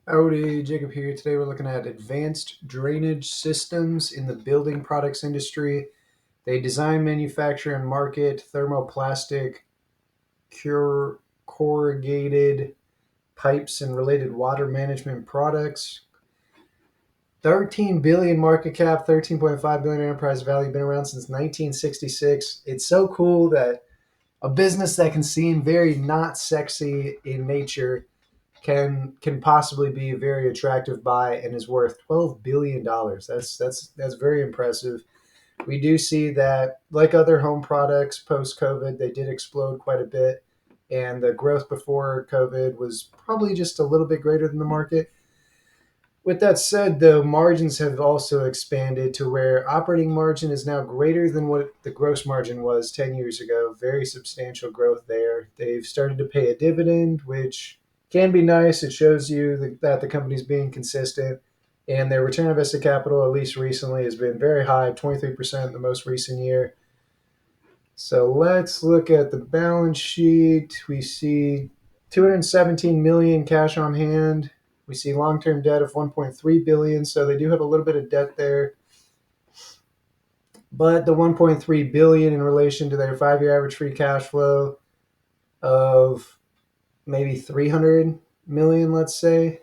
Howdy, Jacob here. Today we're looking at advanced drainage systems in the building products industry. They design, manufacture, and market thermoplastic, corrugated pipes and related water management products. 13 billion market cap, 13.5 billion enterprise value, been around since 1966. It's so cool that a business that can seem very not sexy in nature can possibly be a very attractive buy and is worth $12 billion. That's very impressive. We do see that, like other home products post COVID, they did explode quite a bit, and the growth before COVID was probably just a little bit greater than the market. With that said, the margins have also expanded to where operating margin is now greater than what the gross margin was 10 years ago. Very substantial growth there. They've started to pay a dividend, which can be nice. It shows you that the company's being consistent. And their return on invested capital, at least recently, has been very high, 23% in the most recent year. So let's look at the balance sheet. We see 217 million cash on hand. We see long-term debt of 1.3 billion, so they do have a little bit of debt there. But the 1.3 billion in relation to their 5-year average free cash flow of maybe 300 million, let's say,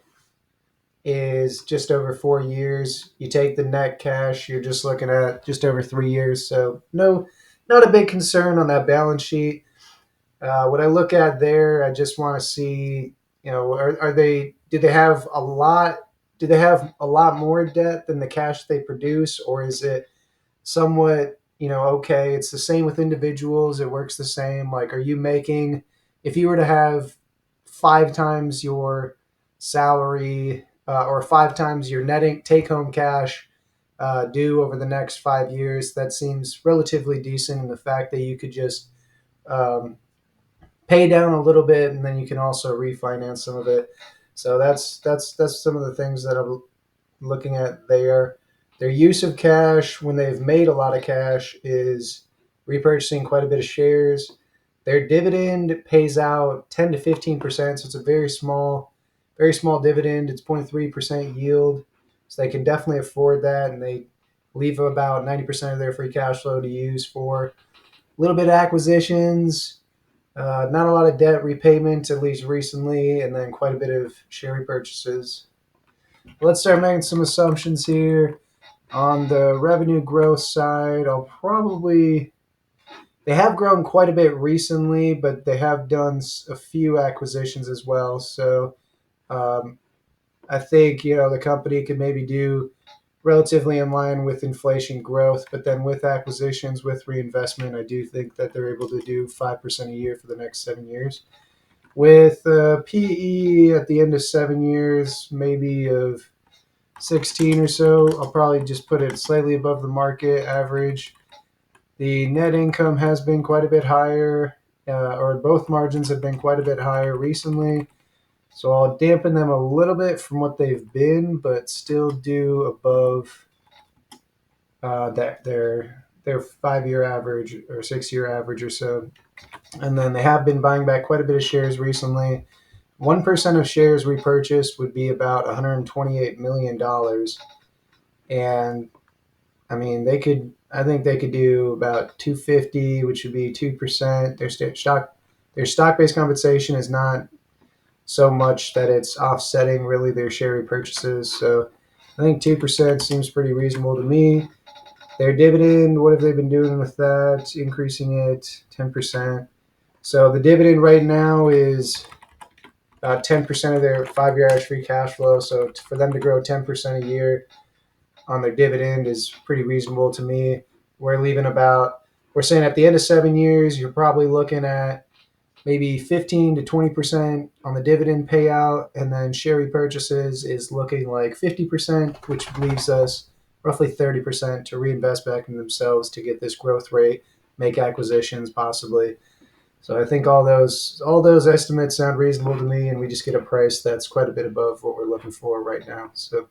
is just over 4 years. You take the net cash, you're just looking at just over 3 years. So no, not a big concern on that balance sheet. What I look at there, I just want to see, are they? Do they have a lot? Do they have a lot more debt than the cash they produce, or is it somewhat, okay? It's the same with individuals. It works the same. Like, are you making? If you were to have 5 times your salary or 5 times your netting take-home cash due over the next 5 years, that seems relatively decent. And the fact that you could just um, pay down a little bit, and then you can also refinance some of it. So that's some of the things that I'm looking at there. Their use of cash when they've made a lot of cash is repurchasing quite a bit of shares. Their dividend pays out 10 to 15%, so it's a very small dividend. It's 0.3% yield, so they can definitely afford that, and they leave about 90% of their free cash flow to use for a little bit of acquisitions, not a lot of debt repayment, at least recently, and then quite a bit of share repurchases. Let's start making some assumptions here. On the revenue growth side, they have grown quite a bit recently, but they have done a few acquisitions as well. So um, I think, the company could maybe do relatively in line with inflation growth, but then with acquisitions, with reinvestment, I do think that they're able to do 5% a year for the next 7 years. With PE at the end of 7 years, maybe of 16 or so, I'll probably just put it slightly above the market average. The net income has been quite a bit higher, or both margins have been quite a bit higher recently. So I'll dampen them a little bit from what they've been, but still do above their 5-year average or 6-year average or so. And then they have been buying back quite a bit of shares recently. 1% of shares repurchased would be about $128 million, and I mean I think they could do about 250, which would be 2%. Their stock based compensation is not so much that it's offsetting really their share repurchases. So I think 2% seems pretty reasonable to me. Their dividend, what have they been doing with that? Increasing it 10%. So the dividend right now is about 10% of their 5-year average free cash flow. So for them to grow 10% a year on their dividend is pretty reasonable to me. We're saying at the end of 7 years, you're probably looking at maybe 15 to 20% on the dividend payout, and then share repurchases is looking like 50%, which leaves us roughly 30% to reinvest back in themselves to get this growth rate, make acquisitions possibly. So I think all those estimates sound reasonable to me, and we just get a price that's quite a bit above what we're looking for right now. So,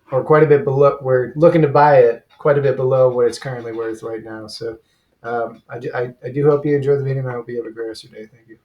or quite a bit below. We're looking to buy it quite a bit below what it's currently worth right now. So, I do hope you enjoy the video, and I hope you have a great rest of your day. Thank you.